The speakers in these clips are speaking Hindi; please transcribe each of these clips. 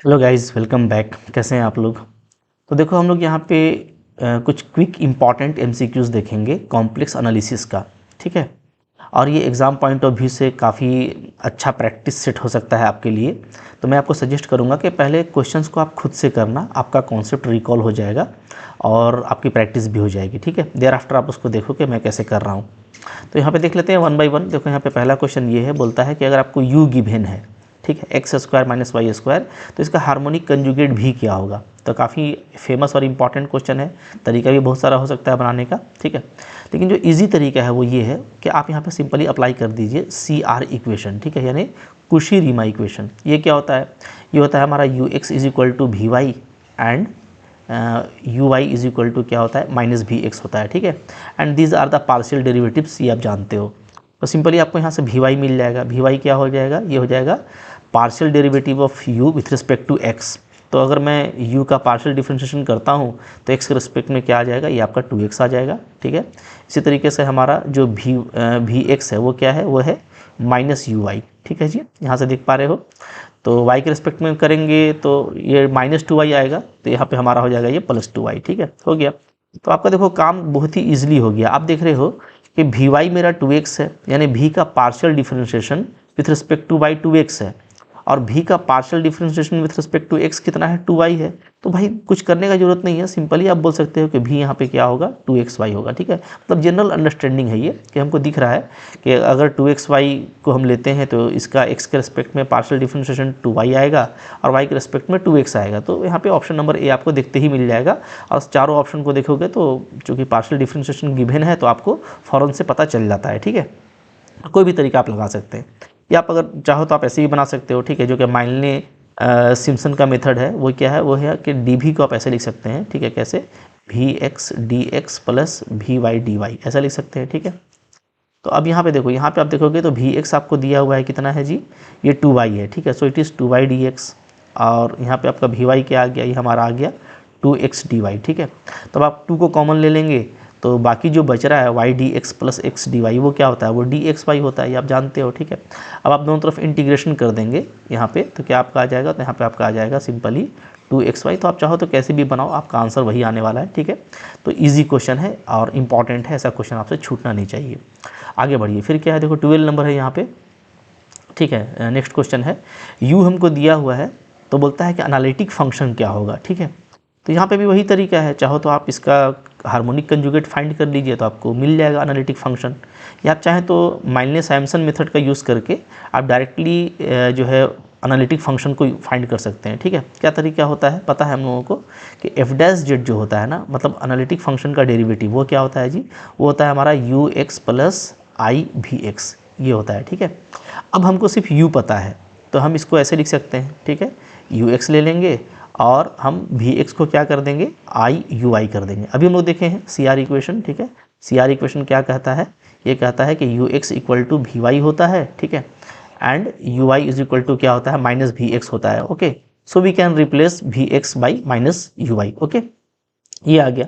Hello guys, welcome back. कैसे हैं आप लोग? तो देखो, हम लोग यहाँ पे कुछ क्विक इंपॉर्टेंट एमसीक्यूज़ देखेंगे कॉम्प्लेक्स एनालिसिस का। ठीक है। और ये एग्ज़ाम पॉइंट ऑफ व्यू से काफ़ी अच्छा प्रैक्टिस सेट हो सकता है आपके लिए। तो मैं आपको सजेस्ट करूँगा कि पहले क्वेश्चंस को आप खुद से करना, आपका कॉन्सेप्ट रिकॉल हो जाएगा और आपकी प्रैक्टिस भी हो जाएगी। ठीक है। देयर आफ्टर आप उसको देखो कि मैं कैसे कर रहा हूँ। तो यहाँ पे देख लेते हैं वन बाय वन। देखो, यहाँ पे पहला क्वेश्चन ये है, बोलता है कि अगर आपको u गिवन है, ठीक है, x square minus y square, तो इसका हार्मोनिक कंजुगेट भी क्या होगा। तो काफ़ी फेमस और इंपॉर्टेंट क्वेश्चन है। तरीका भी बहुत सारा हो सकता है बनाने का। ठीक है। लेकिन जो इजी तरीका है वो ये है कि आप यहाँ पे सिंपली अप्लाई कर दीजिए CR इक्वेशन। ठीक है, यानी कुशी रीमा इक्वेशन। ये क्या होता है? ये होता है हमारा ux is equal to v y and u y is equal to क्या होता है, माइनस भी एक्स होता है। ठीक है। And these are the partial derivatives, ये आप जानते हो। तो सिंपली आपको यहाँ से वी वाई मिल जाएगा। वी वाई क्या हो जाएगा? ये हो जाएगा partial derivative of u with respect to x। तो अगर मैं u का पार्शियल डिफ्रेंशिएशन करता हूँ तो x के रिस्पेक्ट में क्या आ जाएगा? ये आपका 2x आ जाएगा। ठीक है। इसी तरीके से हमारा जो वी एक्स है वो क्या है? वो है माइनस यू वाई। ठीक है जी, यहाँ से देख पा रहे हो। तो y के रिस्पेक्ट में करेंगे तो ये -2y आएगा, तो यहाँ पे हमारा हो जाएगा ये +2y। ठीक है, हो गया। तो आपका देखो काम बहुत ही ईजिली हो गया। आप देख रहे हो कि वी वाई मेरा 2x है, यानी v का partial differentiation with respect to y 2x है, और v का partial differentiation with respect to x कितना है? 2y है। तो भाई कुछ करने का जरूरत नहीं है, सिंपली आप बोल सकते हो कि v यहाँ पे क्या होगा? 2xy होगा। ठीक है, मतलब जनरल अंडरस्टैंडिंग है ये, कि हमको दिख रहा है कि अगर 2xy को हम लेते हैं तो इसका x के रिस्पेक्ट में पार्शियल डिफ्रेंशिएशन 2y आएगा और y के रिस्पेक्ट में 2x आएगा। तो यहाँ पे ऑप्शन नंबर ए आपको देखते ही मिल जाएगा। और चारों ऑप्शन को देखोगे तो चूँकि पार्शियल डिफ्रेंशिएशन गिवन है तो आपको फ़ौरन से पता चल जाता है। ठीक है, कोई भी तरीका आप लगा सकते हैं, या आप अगर चाहो तो आप ऐसे भी बना सकते हो। ठीक है, जो कि माइलने सिम्पसन का मेथड है वो क्या है? वो है कि डी को आप ऐसे लिख सकते हैं। ठीक है, कैसे? V x d x plus v y d y, ऐसा लिख सकते हैं। ठीक है। तो अब यहाँ पे देखो, यहाँ पे आप देखोगे तो वी एक्स आपको दिया हुआ है कितना है जी? ये 2y है। ठीक है, so it is 2y D x. और यहाँ पे आपका वी वाई क्या आ गया? ये हमारा आ गया 2x डी वाई। ठीक है, तो अब आप 2 को कॉमन ले लेंगे तो बाकी जो बच रहा है y d x plus x d y, वो क्या होता है? वो डी एक्स वाई होता है, ये आप जानते हो। ठीक है, अब आप दोनों तरफ इंटीग्रेशन कर देंगे यहाँ पे, तो क्या आपका आ जाएगा? तो यहाँ पे आपका आ जाएगा सिंपली 2xy। तो आप चाहो तो कैसे भी बनाओ, आपका आंसर वही आने वाला है। ठीक है, तो ईजी क्वेश्चन है और इंपॉर्टेंट है, ऐसा क्वेश्चन आपसे छूटना नहीं चाहिए। आगे बढ़िए, फिर क्या है? देखो 12 नंबर है यहाँ पे। ठीक है, नेक्स्ट क्वेश्चन है, u हमको दिया हुआ है, तो बोलता है कि एनालिटिक फंक्शन क्या होगा। ठीक है, तो यहाँ पे भी वही तरीका है, चाहो तो आप इसका हार्मोनिक कंजुगेट फाइंड कर लीजिए तो आपको मिल जाएगा एनालिटिक फंक्शन, या आप चाहें तो माइलने सैमसन मेथड का यूज़ करके आप डायरेक्टली जो है एनालिटिक फंक्शन को फाइंड कर सकते हैं। ठीक है, क्या तरीका होता है पता है हम लोगों को कि एफ डैश जेड जो होता है ना, मतलब एनालिटिक फंक्शन का डेरिवेटिव, वो क्या होता है जी? वो होता है हमारा u x plus i v x, ये होता है। ठीक है, अब हमको सिर्फ u पता है तो हम इसको ऐसे लिख सकते हैं। ठीक है, ux ले लेंगे और हम vx को क्या कर देंगे? i ui कर देंगे। अभी हम लोग देखे हैं CR इक्वेशन। ठीक है, CR इक्वेशन क्या कहता है? ये कहता है कि ux इक्वल टू vy होता है। ठीक है, and ui is equal to क्या होता है? माइनस vx होता है। Okay, so we can replace vx by minus ui। Okay, ये आ गया।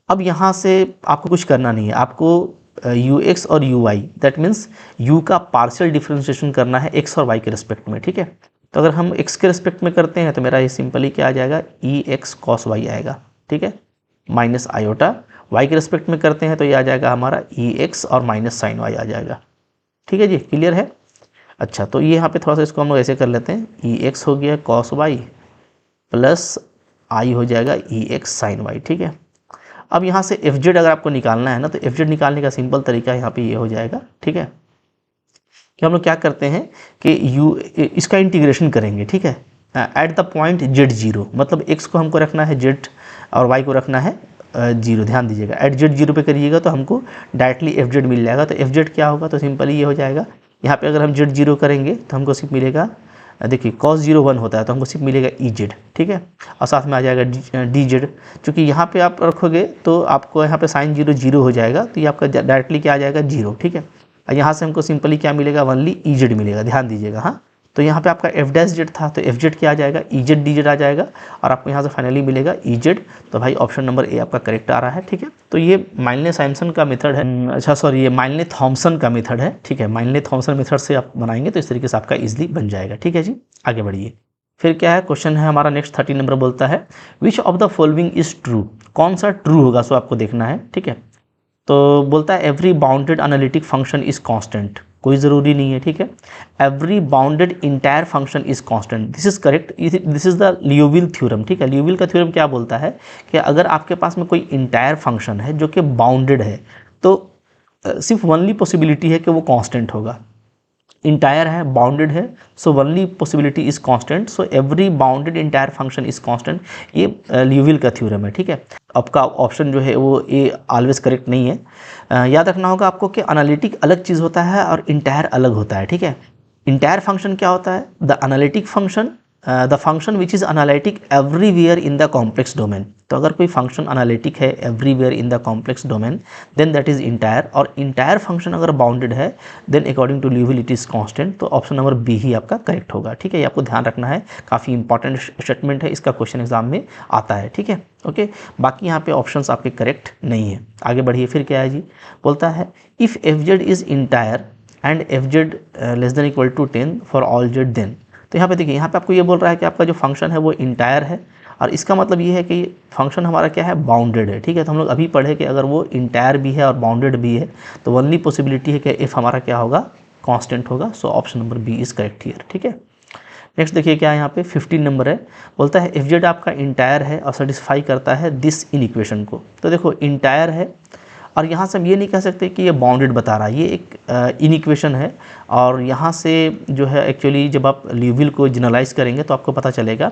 अब यहाँ से आपको कुछ करना नहीं है, आपको ux और ui, दैट मीन्स u का पार्शियल डिफ्रेंशिएशन करना है x और y के रिस्पेक्ट में। ठीक है, तो अगर हम x के रिस्पेक्ट में करते हैं तो मेरा ये सिंपली क्या आ जाएगा? ई एक्स कॉस वाई आएगा। ठीक है, माइनस आयोटा। y के रिस्पेक्ट में करते हैं तो ये आ जाएगा हमारा ई एक्स और माइनस साइन वाई आ जाएगा। ठीक है जी, क्लियर है? अच्छा, तो ये यहाँ पे थोड़ा सा इसको हम लोग ऐसे कर लेते हैं, ई एक्स हो गया कॉस वाई प्लस आई हो जाएगा ई एक्स साइन वाई। ठीक है, अब यहाँ से एफ जेड अगर आपको निकालना है ना, तो एफ जेड निकालने का सिंपल तरीका यहाँ पे ये हो जाएगा। ठीक है, कि हम लोग क्या करते हैं कि इसका इंटीग्रेशन करेंगे। ठीक है, at the point Z zero, मतलब एक्स को हमको रखना है जेड और वाई को रखना है जीरो। ध्यान दीजिएगा, एट जेड जीरो पे करिएगा तो हमको डायरेक्टली एफ जेड मिल जाएगा। तो एफ जेड क्या होगा? तो सिंपली ये हो जाएगा, यहाँ पे अगर हम जेड जीरो करेंगे तो हमको सिर्फ मिलेगा, देखिए cos 0 1 होता है तो हमको सिर्फ मिलेगा ई जेड। ठीक है, और साथ में आ जाएगा डी जेड। चूँकि यहाँ पे आप रखोगे तो आपको यहाँ पे साइन 0 0 हो जाएगा, तो ये आपका डायरेक्टली क्या आ जाएगा? 0। ठीक है, और यहाँ से हमको सिंपली क्या मिलेगा? ओनली ई जेड मिलेगा। ध्यान दीजिएगा। हाँ, तो यहाँ पे आपका एफ डैश जेड था तो एफ जेड क्या आ जाएगा? ई जेड डी जेड आ जाएगा, और आपको यहाँ से फाइनली मिलेगा ई जेड। तो भाई ऑप्शन नंबर ए आपका करेक्ट आ रहा है। ठीक है, तो ये माइलने सैमसन का मेथड है। अच्छा सॉरी, ये माइलने थॉमसन का मेथड है। ठीक है, माइलने थॉमसन मेथड से आप बनाएंगे तो इस तरीके से आपका ईजिली बन जाएगा। ठीक है जी, आगे बढ़िए। फिर क्या है क्वेश्चन है हमारा नेक्स्ट 30 नंबर बोलता है which of the following is true, कौन सा ट्रू होगा, सो आपको देखना है, ठीक है। तो बोलता है every bounded analytic function is constant, कोई ज़रूरी नहीं है, ठीक है। Every bounded entire function is constant, this is correct, this is the Liouville theorem, ठीक है। लियोविल का थ्योरम क्या बोलता है कि अगर आपके पास में कोई इंटायर फंक्शन है जो कि बाउंडेड है तो सिर्फ ओनली पॉसिबिलिटी है कि वो कांस्टेंट होगा। इंटायर है, बाउंडेड है, so only possibility is constant, so every bounded entire function is constant, ये लियोविल का थ्योरम है, ठीक है। आपका ऑप्शन जो है वो ए ऑलवेज करेक्ट नहीं है। याद रखना होगा आपको कि एनालिटिक अलग चीज़ होता है और इंटायर अलग होता है, ठीक है। इंटायर फंक्शन क्या होता है, the analytic function, the function which is analytic everywhere in the complex domain. तो अगर कोई फंक्शन एनालिटिक है everywhere in the complex domain then that is entire, और इंटायर फंक्शन अगर बाउंडेड है then according to Liouville it is constant. तो ऑप्शन नंबर बी ही आपका करेक्ट होगा, ठीक है। ये आपको ध्यान रखना है, काफ़ी इंपॉर्टेंट स्टेटमेंट है, इसका क्वेश्चन एग्जाम में आता है, ठीक है, ओके। बाकी यहाँ पे ऑप्शंस आपके करेक्ट नहीं है। आगे बढ़िए, फिर क्या है जी, बोलता है if f z is entire and f z less than equal to 10 for all z then. तो यहाँ पे देखिए, यहाँ पे आपको ये बोल रहा है कि आपका जो फंक्शन है वो इंटायर है, और इसका मतलब ये है कि फंक्शन हमारा क्या है, बाउंडेड है, ठीक है। तो हम लोग अभी पढ़े कि अगर वो इंटायर भी है और बाउंडेड भी है तो ओनली पॉसिबिलिटी है कि इफ़ हमारा क्या होगा, कांस्टेंट होगा। So option number b is correct here, ठीक है। नेक्स्ट देखिए क्या है यहाँ पे 15 नंबर है, बोलता है एफ जेड आपका इंटायर है और सेटिस्फाई करता है दिस इन इक्वेशन को। तो देखो इंटायर है और यहाँ से हम ये नहीं कह सकते कि ये बाउंडेड बता रहा है, ये एक इन इक्वेशन है। और यहाँ से जो है एक्चुअली जब आप लियोविल को जनरलाइज करेंगे तो आपको पता चलेगा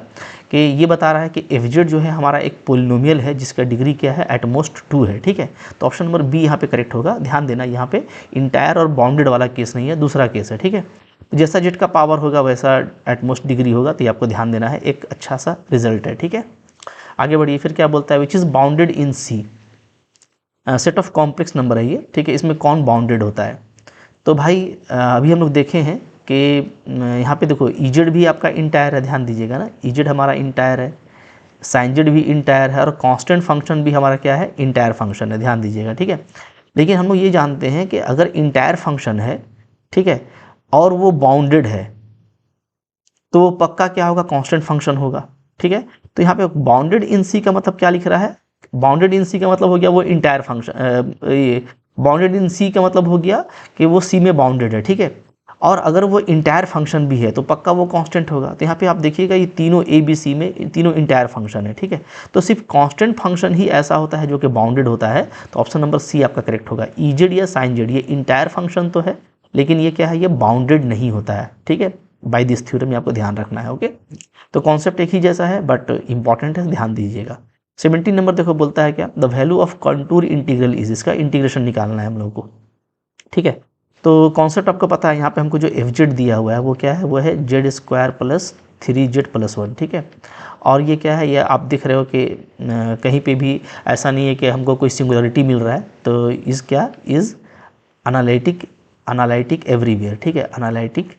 कि ये बता रहा है कि एफ जेड जो है हमारा एक पोलिनोमियल है जिसका डिग्री क्या है, एट मोस्ट 2 है, ठीक है। तो ऑप्शन नंबर बी यहाँ पे करेक्ट होगा। ध्यान देना, यहाँ पे इंटायर और बाउंडेड वाला केस नहीं है, दूसरा केस है, ठीक है। जैसा जेड का पावर होगा वैसा एट मोस्ट डिग्री होगा, तो ये आपको ध्यान देना है, एक अच्छा सा रिजल्ट है, ठीक है। आगे बढ़िए, फिर क्या बोलता है which is bounded in C, set of complex number है ये, ठीक है। इसमें कौन बाउंडेड होता है, तो भाई अभी हम लोग देखे हैं कि यहाँ पे देखो इजेड भी आपका इंटायर है, ध्यान दीजिएगा ना, इजेड हमारा इंटायर है, साइन जेड भी इंटायर है, और कांस्टेंट फंक्शन भी हमारा क्या है, इंटायर फंक्शन है, ध्यान दीजिएगा, ठीक है। लेकिन हम लोग ये जानते हैं कि अगर इंटायर फंक्शन है, ठीक है, और वो बाउंडेड है तो वो पक्का क्या होगा, कांस्टेंट फंक्शन होगा, ठीक है। तो यहाँ पे बाउंडेड इन सी का मतलब क्या लिख रहा है, बाउंडेड इन सी का मतलब हो गया वो इंटायर फंक्शन, ये बाउंडेड इन सी का मतलब हो गया कि वो सी में बाउंडेड है, ठीक है। और अगर वो इंटायर फंक्शन भी है तो पक्का वो कांस्टेंट होगा। तो यहाँ पे आप देखिएगा ये तीनों ए बी सी में तीनों इंटायर फंक्शन है, ठीक है। तो सिर्फ कांस्टेंट फंक्शन ही ऐसा होता है जो कि बाउंडेड होता है, तो ऑप्शन नंबर सी आपका करेक्ट होगा। ई जेड या साइन जेड ये इंटायर फंक्शन तो है लेकिन ये क्या है, ये बाउंडेड नहीं होता है, ठीक है। बाय दिस थ्योरम आपको ध्यान रखना है, ओके। तो कॉन्सेप्ट एक ही जैसा है बट इंपॉर्टेंट है, ध्यान दीजिएगा। 17 नंबर देखो बोलता है क्या, the value of contour integral is, इसका इंटीग्रेशन निकालना है हम लोग को, ठीक है। तो कॉन्सेप्ट आपको पता है, यहाँ पे हमको जो एफ जेड दिया हुआ है वो क्या है, वो है जेड स्क्वायर प्लस 3z+1, ठीक है। और ये क्या है, ये आप दिख रहे हो कि कहीं पे भी ऐसा नहीं है कि हमको कोई सिंगुलरिटी मिल रहा है, तो इस क्या इज़ एनालिटिक एवरीवेयर, ठीक है। एनालिटिक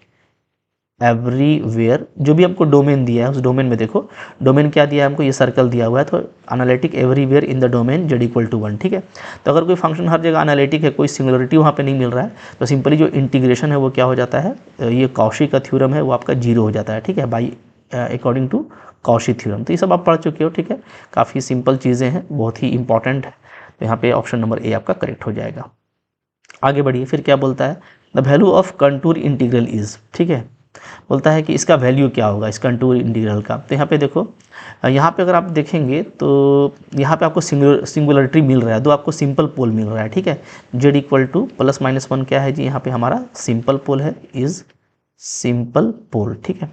एवरीवेयर, जो भी हमको डोमेन दिया है उस डोमेन में देखो, डोमेन क्या दिया है हमको, ये सर्कल दिया हुआ है, तो analytic everywhere in the domain z = 1, ठीक है। तो अगर कोई फंक्शन हर जगह एनालिटिक है, कोई सिंगुलरिटी वहाँ पे नहीं मिल रहा है, तो सिंपली जो इंटीग्रेशन है वो क्या हो जाता है, ये कॉशी का थ्योरम है वो आपका 0 हो जाता है, ठीक है, by according to Cauchy theorem. तो ये सब आप पढ़ चुके हो, ठीक है, काफ़ी सिंपल चीज़ें हैं, बहुत ही इंपॉर्टेंट है। तो यहाँ पे ऑप्शन नंबर ए आपका करेक्ट हो जाएगा। आगे बढ़िए, फिर क्या बोलता है, the value of contour integral is, ठीक है। बोलता है कि इसका वैल्यू क्या होगा, इस कंटूर इंटीग्रल का। तो यहाँ पे देखो, यहाँ पे अगर आप देखेंगे तो यहाँ पे आपको सिंगुलरिटी मिल रहा है, दो आपको सिंपल पोल मिल रहा है, ठीक है। z = +-1 क्या है जी, यहाँ पे हमारा सिंपल पोल है, इज़ सिंपल पोल, ठीक है।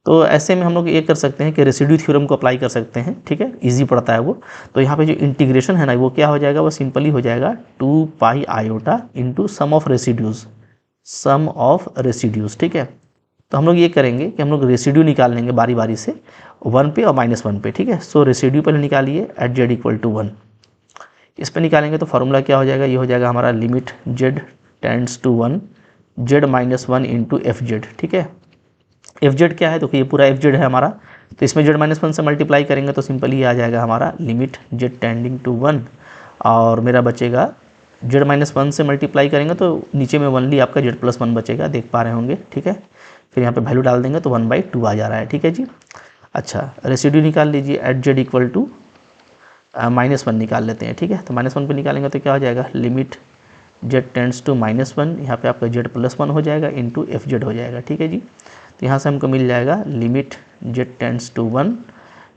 तो ऐसे में हम लोग ये कर सकते हैं कि रेसिड्यू थ्योरम को अप्लाई कर सकते हैं, ठीक है, इजी पड़ता है वो। तो यहाँ पे जो इंटीग्रेशन है ना वो क्या हो जाएगा, वो सिंपली हो जाएगा 2πi into sum of residues, ठीक है। तो हम लोग ये करेंगे कि हम लोग रेसिड्यू निकाल लेंगे बारी बारी से 1 पे और -1 पे, ठीक है। सो रेसिड्यू पहले निकालिए एट z = 1, इस पे निकालेंगे तो फार्मूला क्या हो जाएगा, ये हो जाएगा हमारा limit z tends to 1 z - 1 into f z, ठीक है। एफ जेड क्या है, तो ये पूरा एफ जेड है हमारा, तो इसमें z - 1 से मल्टीप्लाई करेंगे तो सिंपली आ जाएगा हमारा लिमिट z टेंडिंग टू 1, और मेरा बचेगा z - 1 से मल्टीप्लाई करेंगे तो नीचे में ओनली आपका z + 1 बचेगा, देख पा रहे होंगे, ठीक है। फिर यहाँ पे वैल्यू डाल देंगे तो 1/2 आ जा रहा है, ठीक है जी। अच्छा, रेसिड्यू निकाल लीजिए एट जेड इक्वल टू -1 निकाल लेते हैं, ठीक है। तो -1 पे निकालेंगे तो क्या हो जाएगा, लिमिट जेड टेंड्स टू -1, यहाँ पे आपका जेड +1 हो जाएगा इंटू एफ जेड हो जाएगा, ठीक है जी। तो यहाँ से हमको मिल जाएगा limit z tends to 1,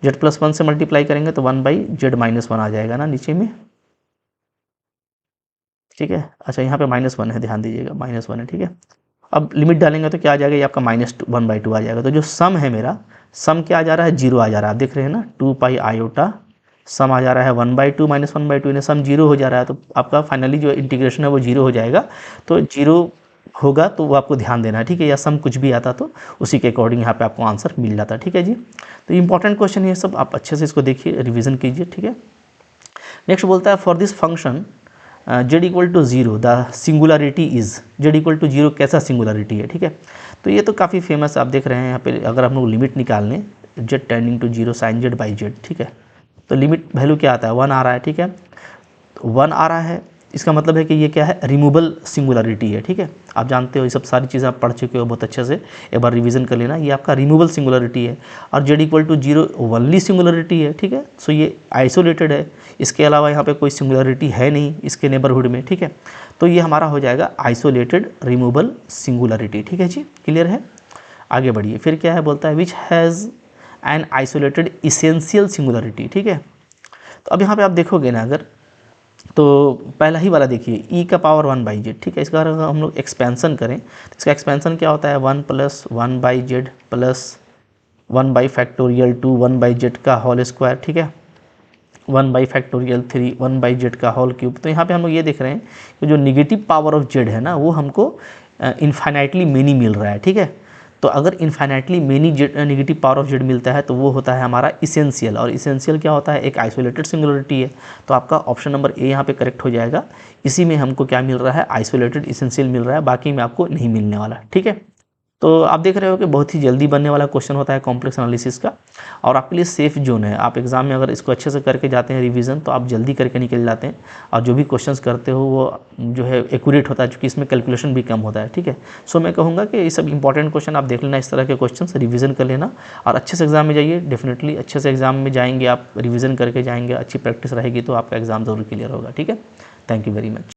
z +1 से मल्टीप्लाई करेंगे तो 1/z-1 आ जाएगा ना नीचे में, ठीक है। अच्छा, यहाँ पे -1 है, ध्यान दीजिएगा -1 है, ठीक है। अब लिमिट डालेंगे तो क्या आ जाएगा, ये आपका -1/2 आ जाएगा। तो जो सम है मेरा, सम क्या आ जा रहा है, 0 आ जा रहा है, आप देख रहे हैं ना, 2 पाई आयोटा सम आ जा रहा है 1/2 -1/2, इन्हें सम 0 हो जा रहा है। तो आपका फाइनली जो इंटीग्रेशन है वो 0 हो जाएगा। तो 0 होगा तो वो आपको ध्यान देना है, ठीक है। या सम कुछ भी आता तो उसी के अकॉर्डिंग यहाँ पे आपको आंसर मिल जाता है, ठीक है जी। तो इंपॉर्टेंट क्वेश्चन ये सब, आप अच्छे से इसको देखिए, रिविजन कीजिए, ठीक है। नेक्स्ट बोलता है for this function z equal to 0 the singularity is, z equal to 0 कैसा सिंगुलरिटी है, ठीक है। तो ये तो काफ़ी फेमस आप देख रहे हैं यहाँ पे, अगर हम लोग लिमिट निकालने z tending to 0 sine z by z, ठीक है। तो लिमिट वैल्यू क्या आता है, 1 आ रहा है, ठीक है। तो 1 आ रहा है, इसका मतलब है कि ये क्या है, रिमूवल सिंगुलरिटी है, ठीक है। आप जानते हो ये सब सारी चीज़ें आप पढ़ चुके हो बहुत अच्छे से, एक बार रिवीजन कर लेना। ये आपका रिमूवल सिंगुलरिटी है और z equal to 0 only singularity है, ठीक है। सो ये आइसोलेटेड है, इसके अलावा यहाँ पे कोई सिंगुलरिटी है नहीं इसके नेबरहुड में, ठीक है। तो ये हमारा हो जाएगा आइसोलेटेड रिमूवल सिंगुलरिटी, ठीक है जी, क्लियर है। आगे बढ़िए, फिर क्या है, बोलता है which has an isolated essential singularity, ठीक है। तो अब यहाँ पे आप देखोगे ना, अगर तो पहला ही वाला देखिए e⁻1/z, ठीक है। इसका अगर हम लोग एक्सपेंसन करें तो इसका एक्सपेंसन क्या होता है, 1 + 1/z प्लस 1/2 1/z का होल स्क्वायर, ठीक है, 1/3 1/z का होल क्यूब। तो यहाँ पे हम लोग ये देख रहे हैं कि जो निगेटिव पावर ऑफ z है ना, वो हमको इन्फाइनाइटली मेनी मिल रहा है, ठीक है। तो अगर infinitely many negative power of Z मिलता है तो वो होता है हमारा इसेंशियल, और इसेंशियल क्या होता है, एक आइसोलेटेड सिंगुलरिटी है। तो आपका ऑप्शन नंबर ए यहाँ पे करेक्ट हो जाएगा। इसी में हमको क्या मिल रहा है, आइसोलेटेड इसेंशियल मिल रहा है, बाकी में आपको नहीं मिलने वाला, ठीक है। तो आप देख रहे हो कि बहुत ही जल्दी बनने वाला क्वेश्चन होता है कॉम्प्लेक्स एनालिसिस का, और आपके लिए सेफ जोन है। आप एग्जाम में अगर इसको अच्छे से करके जाते हैं रिवीजन, तो आप जल्दी करके निकल जाते हैं, और जो भी क्वेश्चंस करते हो वो जो है एक्यूरेट होता है, क्योंकि इसमें कैलकुलेशन भी कम होता है, ठीक है। सो मैं कहूँगा कि ये सब इंपॉर्टेंट क्वेश्चन आप देख लेना, इस तरह के क्वेश्चन रिवीजन कर लेना, और अच्छे से एग्जाम में जाइए। डेफिनेटली अच्छे से एग्जाम में जाएंगे आप, रिविज़न करके जाएंगे, अच्छी प्रैक्टिस रहेगी तो आपका एग्जाम ज़रूर क्लियर होगा, ठीक है। Thank you very much.